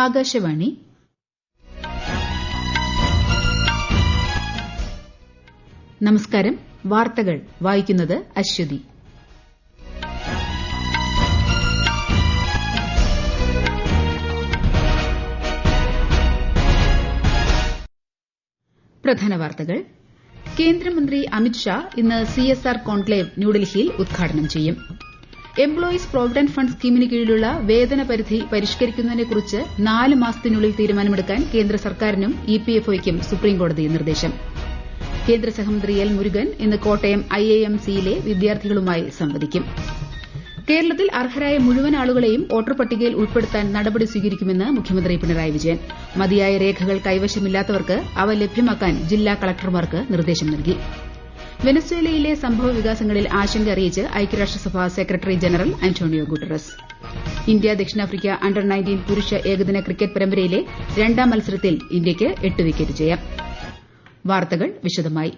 ആകാശവാണി. നമസ്കാരം. വാർത്തകൾ വായിക്കുന്നത് അശ്വതി. പ്രധാന വാർത്തകൾ. കേന്ദ്രമന്ത്രി അമിത്ഷാ ഇന്ന് CSR കോൺക്ലേവ് ന്യൂഡൽഹിയിൽ ഉദ്ഘാടനം ചെയ്യും. എംപ്ലോയീസ് പ്രൊവിഡന്റ് ഫണ്ട് സ്കീമിന് കീഴിലുള്ള വേതന പരിധി പരിഷ്കരിക്കുന്നതിനെക്കുറിച്ച് 4 മാസത്തിനുള്ളിൽ തീരുമാനമെടുക്കാൻ കേന്ദ്ര സർക്കാരിനും EPFOയ്ക്കും സുപ്രീംകോടതി നിർദ്ദേശം. കേന്ദ്ര സഹമന്ത്രി എൽ മുരുകൻ ഇന്ന് കോട്ടയം IIMCയിലെ വിദ്യാർത്ഥികളുമായി സംവദിക്കും. കേരളത്തിൽ അർഹരായ മുഴുവൻ ആളുകളെയും വോട്ടർ പട്ടികയിൽ ഉൾപ്പെടുത്താൻ നടപടി സ്വീകരിക്കുമെന്ന് മുഖ്യമന്ത്രി പിണറായി വിജയൻ. മതിയായ രേഖകൾ കൈവശമില്ലാത്തവർക്ക് അവ ലഭ്യമാക്കാൻ ജില്ലാ കളക്ടർമാർക്ക് നിർദ്ദേശം നൽകി. വെനസ്വേലയിലെ സംഭവ വികാസങ്ങളിൽ ആശങ്ക അറിയിച്ച് ഐക്യരാഷ്ട്രസഭ secretary general Antonio Guterres. India ദക്ഷിണാഫ്രിക്ക അണ്ടർ-19 പുരുഷ ഏകദിന ക്രിക്കറ്റ് പരമ്പരയിലെ 2ാം മത്സരത്തിൽ ഇന്ത്യയ്ക്ക് 8 വിക്കറ്റ് ജയം. വാർത്തകൾ വിശദമായി.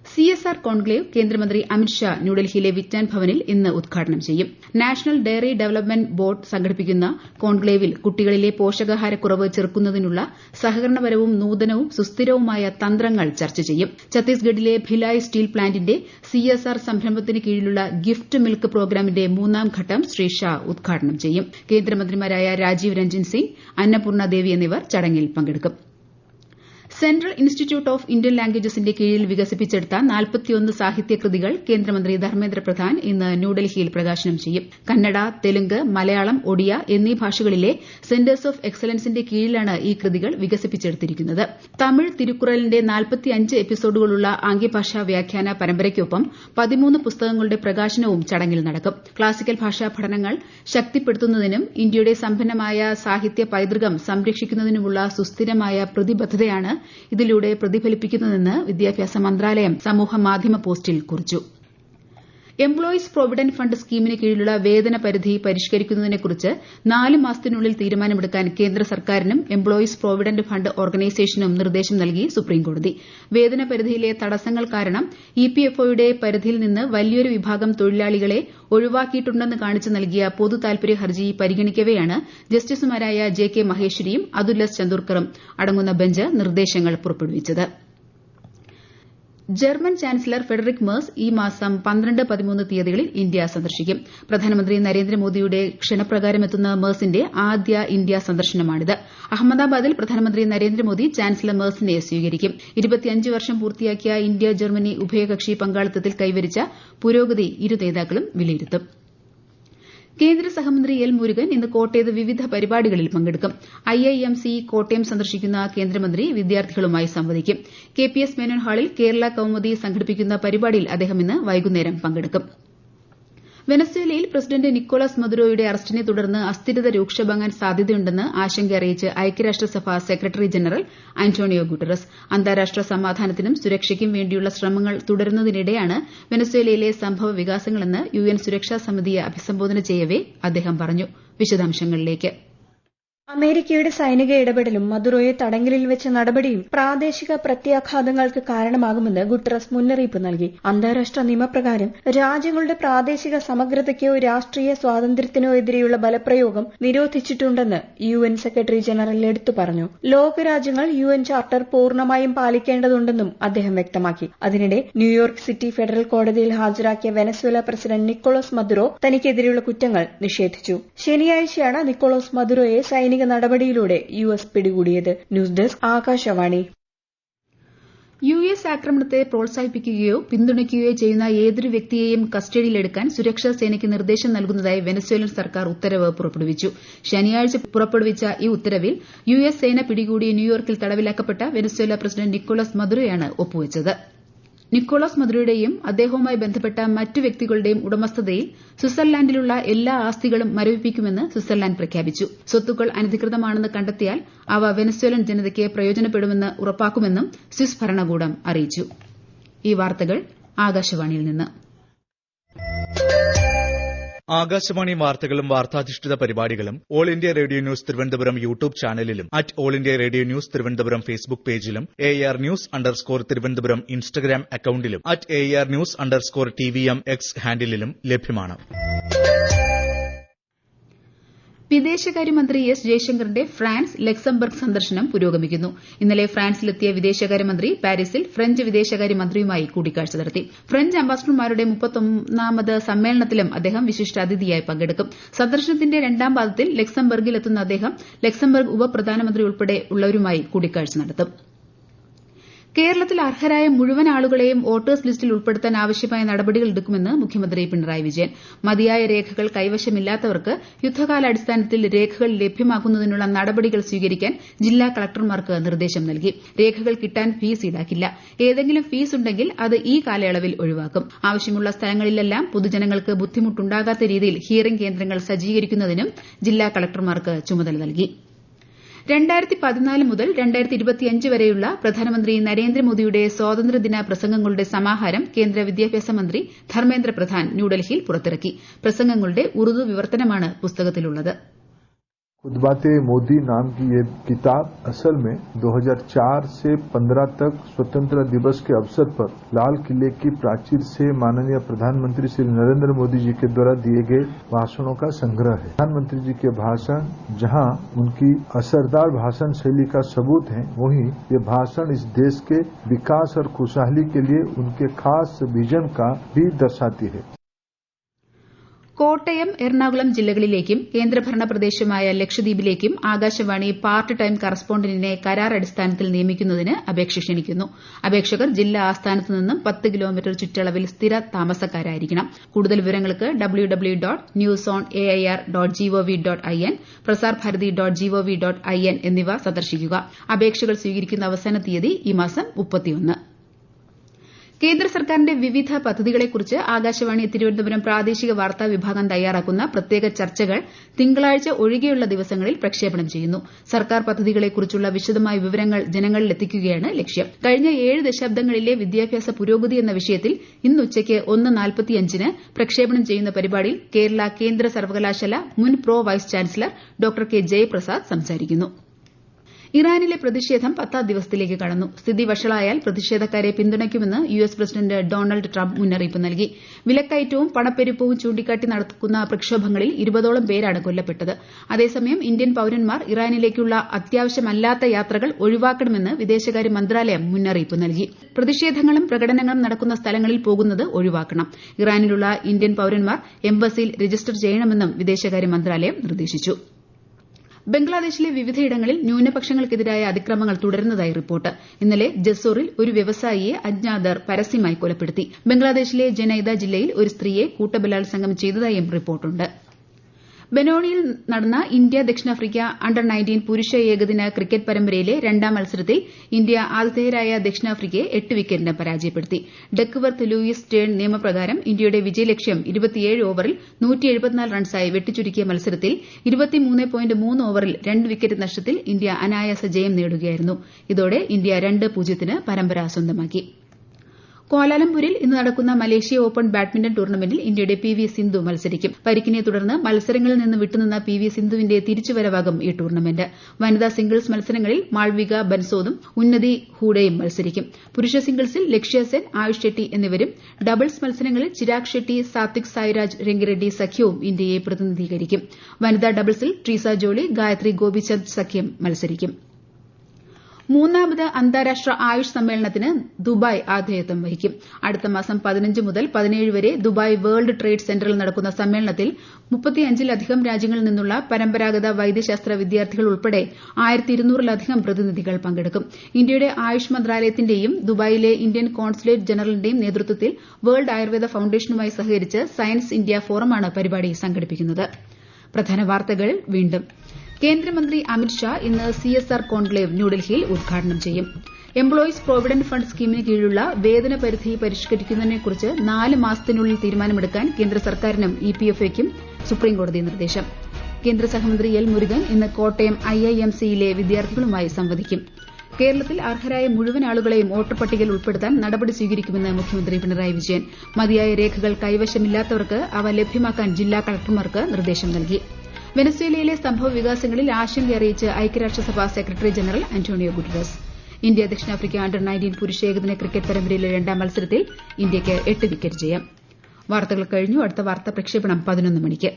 CSR കോൺക്ലേവ് കേന്ദ്രമന്ത്രി അമിത്ഷാ ന്യൂഡൽഹിയിലെ വിജ്ഞാൻ ഭവനിൽ ഇന്ന് ഉദ്ഘാടനം ചെയ്യും. നാഷണൽ ഡയറി ഡെവലപ്മെന്റ് ബോർഡ് സംഘടിപ്പിക്കുന്ന കോൺക്ലേവിൽ കുട്ടികളിലെ പോഷകാഹാരക്കുറവ് ചെറുക്കുന്നതിനുള്ള സഹകരണപരവും നൂതനവും സുസ്ഥിരവുമായ തന്ത്രങ്ങൾ ചർച്ച ചെയ്യും. ഛത്തീസ്ഗഡിലെ ഭിലായ് സ്റ്റീൽ പ്ലാന്റിന്റെ CSR സംരംഭത്തിന് കീഴിലുള്ള ഗിഫ്റ്റ് മിൽക്ക് പ്രോഗ്രാമിന്റെ 3ാം ഘട്ടം ശ്രീ ഷാ ഉദ്ഘാടനം ചെയ്യും. കേന്ദ്രമന്ത്രിമാരായ രാജീവ് രഞ്ജൻ സിംഗ്, അന്നപൂർണ ദേവി എന്നിവർ ചടങ്ങിൽ പങ്കെടുക്കും. സെൻട്രൽ ഇൻസ്റ്റിറ്റ്യൂട്ട് ഓഫ് ഇന്ത്യൻ ലാംഗ്വേജസിന്റെ കീഴിൽ വികസിപ്പിച്ചെടുത്ത 41 സാഹിത്യകൃതികൾ കേന്ദ്രമന്ത്രി ധർമ്മേന്ദ്ര പ്രധാൻ ഇന്ന് ന്യൂഡൽഹിയിൽ പ്രകാശനം ചെയ്യും. കന്നഡ, തെലുങ്ക്, മലയാളം, ഒഡിയ എന്നീ ഭാഷകളിലെ സെന്റേഴ്സ് ഓഫ് എക്സലൻസിന്റെ കീഴിലാണ് ഈ കൃതികൾ വികസിപ്പിച്ചെടുത്തിരിക്കുന്നത്. തമിഴ് തിരുക്കുറളിന്റെ 45 എപ്പിസോഡുകളുള്ള ആംഗ്യഭാഷാ വ്യാഖ്യാന പരമ്പരയ്ക്കൊപ്പം 13 പുസ്തകങ്ങളുടെ പ്രകാശനവും ചടങ്ങിൽ നടക്കും. ക്ലാസിക്കൽ ഭാഷാ പഠനങ്ങൾ ശക്തിപ്പെടുത്തുന്നതിനും ഇന്ത്യയുടെ സമ്പന്നമായ സാഹിത്യ പൈതൃകം സംരക്ഷിക്കുന്നതിനുമുള്ള സുസ്ഥിരമായ പ്രതിബദ്ധതയാണ് ഇതിലൂടെ പ്രതിഫലിപ്പിക്കുന്നതെന്ന് വിദ്യാഭ്യാസ മന്ത്രാലയം സമൂഹമാധ്യമ പോസ്റ്റിൽ കുറിച്ചു. എംപ്ലോയീസ് പ്രൊവിഡന്റ് ഫണ്ട് സ്കീമിന് കീഴിലുള്ള വേതന പരിധി പരിഷ്കരിക്കുന്നതിനെക്കുറിച്ച് 4 മാസത്തിനുള്ളിൽ തീരുമാനമെടുക്കാൻ കേന്ദ്ര സർക്കാരിനും എംപ്ലോയീസ് പ്രൊവിഡന്റ് ഫണ്ട് ഓർഗനൈസേഷനും നിർദ്ദേശം നൽകി സുപ്രീംകോടതി. വേതന പരിധിയിലെ തടസ്സങ്ങൾ കാരണം EPFOയുടെ പരിധിയിൽ നിന്ന് വലിയൊരു വിഭാഗം തൊഴിലാളികളെ ഒഴിവാക്കിയിട്ടുണ്ടെന്ന് കാണിച്ച് നൽകിയ പൊതു താൽപര്യ ഹർജി പരിഗണിക്കവെയാണ് ജസ്റ്റിസുമാരായ JK മഹേശ്വരിയും അതുൽ എസ് ചന്ദോർക്കറും അടങ്ങുന്ന ബെഞ്ച് നിർദ്ദേശങ്ങൾ പുറപ്പെടുവിച്ചത്. ജർമ്മൻ ചാൻസലർ ഫ്രെഡറിക് മേഴ്സ് ഈ മാസം 12, 13 തീയതികളിൽ ഇന്ത്യ സന്ദർശിക്കും. പ്രധാനമന്ത്രി നരേന്ദ്രമോദിയുടെ ക്ഷണപ്രകാരമെത്തുന്ന മേഴ്സിന്റെ ആദ്യ ഇന്ത്യ സന്ദർശനമാണിത്. അഹമ്മദാബാദിൽ പ്രധാനമന്ത്രി നരേന്ദ്രമോദി ചാൻസലർ മേഴ്സിനെ സ്വീകരിക്കും. 25 വർഷം പൂർത്തിയാക്കിയ ഇന്ത്യ ജർമ്മനി ഉഭയകക്ഷി പങ്കാളിത്തത്തിൽ കൈവരിച്ച പുരോഗതി ഇരു നേതാക്കളും വിലയിരുത്തും. കേന്ദ്ര സഹമന്ത്രി എൽ മുരുകൻ ഇന്ന് കോട്ടയത്ത് വിവിധ പരിപാടികളിൽ പങ്കെടുക്കും. IIMC കോട്ടയം സന്ദർശിക്കുന്ന കേന്ദ്രമന്ത്രി വിദ്യാർത്ഥികളുമായി സംവദിക്കും. KPS മേനോൻ ഹാളിൽ കേരള കൌമുദി സംഘടിപ്പിക്കുന്ന പരിപാടിയിൽ അദ്ദേഹം ഇന്ന് വൈകുന്നേരം പങ്കെടുക്കും. വെനസ്വേലയിൽ പ്രസിഡന്റ് നിക്കോളാസ് മദുറോയുടെ അറസ്റ്റിനെ തുടർന്ന് അസ്ഥിരത രൂക്ഷമാകാൻ സാധ്യതയുണ്ടെന്ന് ആശങ്ക അറിയിച്ച് ഐക്യരാഷ്ട്രസഭ സെക്രട്ടറി ജനറൽ അന്റോണിയോ ഗുട്ടറസ്. അന്താരാഷ്ട്ര സമാധാനത്തിനും സുരക്ഷയ്ക്കും വേണ്ടിയുള്ള ശ്രമങ്ങൾ തുടരുന്നതിനിടെയാണ് വെനസ്വേലയിലെ സംഭവ വികാസങ്ങളെന്ന് UN സുരക്ഷാ സമിതിയെ അഭിസംബോധന ചെയ്യവെ അദ്ദേഹം പറഞ്ഞു. വിശദാംശങ്ങളിലേക്ക്. അമേരിക്കയുടെ സൈനിക ഇടപെടലും മദുറോയെ തടങ്കലിൽ വെച്ച നടപടിയും പ്രാദേശിക പ്രത്യാഘാതങ്ങൾക്ക് കാരണമാകുമെന്ന് ഗുട്ടറസ് മുന്നറിയിപ്പ് നൽകി. അന്താരാഷ്ട്ര നിയമപ്രകാരം രാജ്യങ്ങളുടെ പ്രാദേശിക സമഗ്രതയ്ക്കോ രാഷ്ട്രീയ സ്വാതന്ത്ര്യത്തിനോ എതിരെയുള്ള ബലപ്രയോഗം നിരോധിച്ചിട്ടുണ്ടെന്ന് UN സെക്രട്ടറി ജനറൽ എടുത്തു പറഞ്ഞു. ലോകരാജ്യങ്ങൾ UN ചാർട്ടർ പൂർണ്ണമായും പാലിക്കേണ്ടതുണ്ടെന്നും അദ്ദേഹം വ്യക്തമാക്കി. അതിനിടെ ന്യൂയോർക്ക് സിറ്റി ഫെഡറൽ കോടതിയിൽ ഹാജരാക്കിയ വെനസ്വേല പ്രസിഡന്റ് നിക്കോളാസ് മദുറോ തനിക്കെതിരെയുള്ള കുറ്റങ്ങൾ നിഷേധിച്ചു. ശനിയാഴ്ചയാണ് നിക്കോളാസ് മദുറോയെ സൈനിക നടപടിയിലൂടെ US പിടികൂടിയത്. News desk Akashvani. US ആക്രമണത്തെ പ്രോത്സാഹിപ്പിക്കുകയോ പിന്തുണയ്ക്കുകയോ ചെയ്യുന്ന ഏതൊരു വ്യക്തിയെയും കസ്റ്റഡിയിലെടുക്കാൻ സുരക്ഷാ സേനയ്ക്ക് നിർദ്ദേശം നൽകുന്നതായി വെനസ്വേലൻ സർക്കാർ ഉത്തരവ് പുറപ്പെടുവിച്ചു. ശനിയാഴ്ച പുറപ്പെടുവിച്ച ഈ ഉത്തരവിൽ US സേന പിടികൂടി ന്യൂയോർക്കിൽ തടവിലാക്കപ്പെട്ട വെനസ്വേല പ്രസിഡന്റ് നിക്കോളാസ് മദുറോയാണ് ഒപ്പുവച്ചത്. നിക്കോളാസ് മദുറോയുടെയും അദ്ദേഹവുമായി ബന്ധപ്പെട്ട മറ്റു വ്യക്തികളുടെയും ഉടമസ്ഥതയിൽ സ്വിറ്റ്സർലാൻഡിലുള്ള എല്ലാ ആസ്തികളും മരവിപ്പിക്കുമെന്ന് സ്വിറ്റ്സർലാൻഡ് പ്രഖ്യാപിച്ചു. സ്വത്തുക്കൾ അനധികൃതമാണെന്ന് കണ്ടെത്തിയാൽ അവ വെനസ്വേലൻ ജനതയ്ക്ക് പ്രയോജനപ്പെടുമെന്ന് ഉറപ്പാക്കുമെന്നും സ്വിസ് ഭരണകൂടം അറിയിച്ചു. ഈ വാർത്തകൾ ആകാശവാണിയിൽ നിന്ന്. ആകാശവാണി വാർത്തകളും വാർത്താധിഷ്ഠിത പരിപാടികളും all India radio news Thiruvananthapuram YouTube ചാനലിലും all India radio news Thiruvananthapuram Facebook പേജിലും AR ന്യൂസ് തിരുവനന്തപുരം ഇൻസ്റ്റഗ്രാം അക്കൌണ്ടിലും AR ന്യൂസ് TVM X ഹാൻഡിലും ലഭ്യമാണ്. വിദേശകാര്യമന്ത്രി എസ് ജയശങ്കറിന്റെ ഫ്രാൻസ് ലക്സംബർഗ് സന്ദർശനം പുരോഗമിക്കുന്നു. ഇന്നലെ ഫ്രാൻസിലെത്തിയ വിദേശകാര്യമന്ത്രി പാരീസിൽ ഫ്രഞ്ച് വിദേശകാര്യമന്ത്രിയുമായി കൂടിക്കാഴ്ച നടത്തി. ഫ്രഞ്ച് അംബാസഡർമാരുടെ 31ാമത് സമ്മേളനത്തിലും അദ്ദേഹം വിശിഷ്ടാതിഥിയായി പങ്കെടുക്കും. സന്ദർശനത്തിന്റെ രണ്ടാം പാദത്തിൽ ലക്സംബർഗിലെത്തുന്ന അദ്ദേഹം ലക്സംബർഗ് ഉപപ്രധാനമന്ത്രി ഉൾപ്പെടെ ഉള്ളവരുമായി കൂടിക്കാഴ്ച നടത്തും. കേരളത്തിൽ അർഹരായ മുഴുവൻ ആളുകളെയും വോട്ടേഴ്സ് ലിസ്റ്റിൽ ഉൾപ്പെടുത്താൻ ആവശ്യമായ നടപടികൾ എടുക്കുമെന്ന് മുഖ്യമന്ത്രി പിണറായി വിജയൻ. മതിയായ രേഖകൾ കൈവശമില്ലാത്തവർക്ക് യുദ്ധകാലാടിസ്ഥാനത്തിൽ രേഖകൾ ലഭ്യമാക്കുന്നതിനുള്ള നടപടികൾ സ്വീകരിക്കാൻ ജില്ലാ കളക്ടർമാർക്ക് നിർദ്ദേശം നൽകി. രേഖകൾ കിട്ടാൻ ഫീസ് ഈടാക്കില്ല. ഏതെങ്കിലും ഫീസ് ഉണ്ടെങ്കിൽ അത് ഈ കാലയളവിൽ ഒഴിവാക്കും. ആവശ്യമുള്ള സ്ഥലങ്ങളിലെല്ലാം പൊതുജനങ്ങൾക്ക് ബുദ്ധിമുട്ടുണ്ടാകാത്ത രീതിയിൽ ഹിയറിംഗ് കേന്ദ്രങ്ങൾ സജ്ജീകരിക്കുന്നതിനും ജില്ലാ കളക്ടർമാർക്ക് ചുമതല നൽകി. 2014 മുതൽ 2025 വരെയുള്ള പ്രധാനമന്ത്രി നരേന്ദ്രമോദിയുടെ സ്വാതന്ത്ര്യദിന പ്രസംഗങ്ങളുടെ സമാഹാരം കേന്ദ്ര വിദ്യാഭ്യാസ മന്ത്രി ധർമ്മേന്ദ്ര പ്രധാൻ ന്യൂഡൽഹിയിൽ പുറത്തിറക്കി. പ്രസംഗങ്ങളുടെ ഉറുദു വിവർത്തനമാണ് പുസ്തകത്തിലുള്ളത്. खुद बातें मोदी नाम की ये किताब असल में 2004 से 15 तक स्वतंत्रता दिवस के अवसर पर लाल किले की प्राचीर से माननीय प्रधानमंत्री श्री नरेंद्र मोदी जी के द्वारा दिए गए भाषणों का संग्रह है. प्रधानमंत्री जी के भाषण जहां उनकी असरदार भाषण शैली का सबूत है, वहीं ये भाषण इस देश के विकास और खुशहाली के लिए उनके खास विजन का भी दर्शाती है. കോട്ടയം, എറണാകുളം ജില്ലകളിലേക്കും കേന്ദ്രഭരണ പ്രദേശമായ ലക്ഷദ്വീപിലേക്കും ആകാശവാണി പാർട്ട് ടൈം കറസ്പോണ്ടന്റിനെ കരാർ അടിസ്ഥാനത്തിൽ നിയമിക്കുന്നതിന് അപേക്ഷ ക്ഷണിക്കുന്നു. അപേക്ഷകർ ജില്ലാ ആസ്ഥാനത്ത് നിന്നും 10 കിലോമീറ്റർ ചുറ്റളവിൽ സ്ഥിര താമസക്കാരായിരിക്കണം. കൂടുതൽ വിവരങ്ങൾക്ക് www.newsonair.gov.in, പ്രസാർഭാരതി.gov.in എന്നിവ സന്ദർശിക്കുക. അപേക്ഷകൾ സ്വീകരിക്കുന്ന അവസാന തീയതി ഈ മാസം 31. കേന്ദ്ര സർക്കാരിന്റെ വിവിധ പദ്ധതികളെക്കുറിച്ച് ആകാശവാണി തിരുവനന്തപുരം പ്രാദേശിക വാർത്താ വിഭാഗം തയ്യാറാക്കുന്ന പ്രത്യേക ചർച്ചകൾ തിങ്കളാഴ്ച ഒഴികെയുള്ള ദിവസങ്ങളിൽ പ്രക്ഷേപണം ചെയ്യുന്നു. സർക്കാർ പദ്ധതികളെക്കുറിച്ചുള്ള വിശദമായ വിവരങ്ങൾ ജനങ്ങളിലെത്തിക്കുകയാണ് ലക്ഷ്യം. കഴിഞ്ഞ 7 ദശാബ്ദങ്ങളിലെ വിദ്യാഭ്യാസ പുരോഗതി എന്ന വിഷയത്തിൽ ഇന്ന് ഉച്ചയ്ക്ക് 1:45 പ്രക്ഷേപണം ചെയ്യുന്ന പരിപാടിയിൽ കേരള കേന്ദ്ര സർവകലാശാല മുൻ pro vice chancellor doctor K Jayaprasad സംസാരിക്കുന്നു. ഇറാനിലെ പ്രതിഷേധം 10ാം ദിവസത്തിലേക്ക് കടന്നു. സ്ഥിതി വഷളായാൽ പ്രതിഷേധക്കാരെ പിന്തുണയ്ക്കുമെന്ന് യുഎസ് പ്രസിഡന്റ് ഡൊണാൾഡ് ട്രംപ് മുന്നറിയിപ്പ് നൽകി. വിലക്കയറ്റവും പണപ്പെരുപ്പവും ചൂണ്ടിക്കാട്ടി നടക്കുന്ന പ്രക്ഷോഭങ്ങളിൽ 20ഓളം പേരാണ് കൊല്ലപ്പെട്ടത്. അതേസമയം ഇന്ത്യൻ പൌരന്മാർ ഇറാനിലേക്കുള്ള അത്യാവശ്യമല്ലാത്ത യാത്രകൾ ഒഴിവാക്കണമെന്ന് വിദേശകാര്യ മന്ത്രാലയം മുന്നറിയിപ്പ് നൽകി. പ്രതിഷേധങ്ങളും പ്രകടനങ്ങളും നടക്കുന്ന സ്ഥലങ്ങളിൽ പോകുന്നത് ഒഴിവാക്കണം. ഇറാനിലുള്ള ഇന്ത്യൻ പൌരന്മാർ എംബസിയിൽ രജിസ്റ്റർ ചെയ്യണമെന്നും വിദേശകാര്യ മന്ത്രാലയം നിർദ്ദേശിച്ചു. ബംഗ്ലാദേശിലെ വിവിധയിടങ്ങളിൽ ന്യൂനപക്ഷങ്ങൾക്കെതിരായ അതിക്രമങ്ങൾ തുടരുന്നതായി റിപ്പോർട്ട്. ഇന്നലെ ജസോറിൽ ഒരു വ്യവസായിയെ അജ്ഞാതർ പരസ്യമായി കൊലപ്പെടുത്തി. ബംഗ്ലാദേശിലെ ജനൈദ ജില്ലയിൽ ഒരു സ്ത്രീയെ കൂട്ടബലാത്സംഗം ചെയ്തതായും റിപ്പോർട്ടുണ്ട്. ബെനോണിയിൽ നടന്ന ഇന്ത്യ ദക്ഷിണാഫ്രിക്ക അണ്ടർ-19 പുരുഷ ഏകദിന ക്രിക്കറ്റ് പരമ്പരയിലെ രണ്ടാം മത്സരത്തിൽ ഇന്ത്യ ആതിഥേയരായ ദക്ഷിണാഫ്രിക്കയെ 8 വിക്കറ്റിന് പരാജയപ്പെടുത്തി. ഡക്ക്വർത്ത് ലൂയിസ് സ്റ്റേൺ നിയമപ്രകാരം ഇന്ത്യയുടെ വിജയലക്ഷ്യം 27 ഓവറിൽ 174 റൺസായി വെട്ടിച്ചുരുക്കിയ മത്സരത്തിൽ 23.3 ഓവറിൽ 2 വിക്കറ്റ് നഷ്ടത്തിൽ ഇന്ത്യ അനായാസ ജയം നേടുകയായിരുന്നു. ഇതോടെ ഇന്ത്യ 2-0 പരമ്പര സ്വന്തമാക്കി. ക്വാലാലംപൂരിൽ ഇന്ന് നടക്കുന്ന മലേഷ്യ ഓപ്പൺ ബാഡ്മിന്റൺ ടൂർണമെന്റിൽ ഇന്ത്യയുടെ പി.വി. സിന്ധു മത്സരിക്കും. പരിക്കിനെ തുടർന്ന് മത്സരങ്ങളിൽ നിന്ന് വിട്ടുനിന്ന പി.വി. സിന്ധുവിന്റെ തിരിച്ചുവരവാകും ഈ ടൂർണമെന്റ്. വനിതാ സിംഗിൾസ് മത്സരങ്ങളിൽ മാൾവിക ബൻസോദും ഉന്നതി ഹൂഡയും മത്സരിക്കും. പുരുഷ സിംഗിൾസിൽ ലക്ഷ്യ സെൻ, ആയുഷ് ഷെട്ടി എന്നിവരും, ഡബിൾസ് മത്സരങ്ങളിൽ ചിരാഗ് ഷെട്ടി, സാത്വിക് സായിരാജ് രംഗിറെഡ്ഡി സഖ്യവും ഇന്ത്യയെ പ്രതിനിധീകരിക്കും. വനിതാ ഡബിൾസിൽ ട്രീസ ജോളി, ഗായത്രി ഗോപിചന്ദ് സഖ്യം മത്സരിക്കും. 3ാമത് അന്താരാഷ്ട്ര ആയുഷ് സമ്മേളനത്തിന് ദുബായ് ആതിഥേയത്വം വഹിക്കും. അടുത്ത മാസം 15 മുതൽ 17 വരെ ദുബായ് വേൾഡ് ട്രേഡ് സെന്ററിൽ നടക്കുന്ന സമ്മേളനത്തിൽ 35ലധികം രാജ്യങ്ങളിൽ നിന്നുള്ള പരമ്പരാഗത വൈദ്യശാസ്ത്ര വിദ്യാർത്ഥികൾ ഉൾപ്പെടെ 1200ലധികം പ്രതിനിധികൾ പങ്കെടുക്കും. ഇന്ത്യയുടെ ആയുഷ് മന്ത്രാലയത്തിന്റെയും ദുബായിലെ ഇന്ത്യൻ കോൺസുലേറ്റ് ജനറലിന്റെയും നേതൃത്വത്തിൽ വേൾഡ് ആയുർവേദ ഫൌണ്ടേഷനുമായി സഹകരിച്ച് സയൻസ് ഇന്ത്യ ഫോറമാണ് പരിപാടി സംഘടിപ്പിക്കുന്നത്. പ്രധാന വാർത്തകൾ വീണ്ടും. കേന്ദ്രമന്ത്രി അമിത്ഷാ ഇന്ന് CSR കോൺക്ലേവ് ന്യൂഡൽഹിയിൽ ഉദ്ഘാടനം ചെയ്യും. എംപ്ലോയീസ് പ്രൊവിഡന്റ് ഫണ്ട് സ്കീമിന് കീഴിലുള്ള വേതന പരിധി പരിഷ്കരിക്കുന്നതിനെക്കുറിച്ച് 4 മാസത്തിനുള്ളിൽ തീരുമാനമെടുക്കാൻ കേന്ദ്ര സർക്കാരിനും EPFOയ്ക്കും സുപ്രീംകോടതി നിർദ്ദേശം. കേന്ദ്ര സഹമന്ത്രി എൽ മുരുകൻ ഇന്ന് കോട്ടയം IIMCയിലെ വിദ്യാർത്ഥികളുമായി സംവദിക്കും. കേരളത്തിൽ അർഹരായ മുഴുവൻ ആളുകളെയും വോട്ടർ പട്ടികയിൽ ഉൾപ്പെടുത്താൻ നടപടി സ്വീകരിക്കുമെന്ന് മുഖ്യമന്ത്രി പിണറായി വിജയൻ. മതിയായ രേഖകൾ കൈവശമില്ലാത്തവർക്ക് അവ ലഭ്യമാക്കാൻ ജില്ലാ കളക്ടർമാർക്ക് നിർദ്ദേശം നൽകി. വെനസ്വേലയിലെ സംഭവ വികാസങ്ങളിൽ ആശങ്ക അറിയിച്ച് ഐക്യരാഷ്ട്രസഭ secretary general Antonio Guterres. India ദക്ഷിണാഫ്രിക്ക അണ്ടർ-19 പുരുഷ ഏകദിന ക്രിക്കറ്റ് പരമ്പരയിലെ രണ്ടാം മത്സരത്തിൽ ഇന്ത്യയ്ക്ക് 8 വിക്കറ്റ് ജയം. വാർത്തകൾ കഴിഞ്ഞു. അടുത്ത വാർത്താ പ്രക്ഷേപണം 11 മണിക്ക്.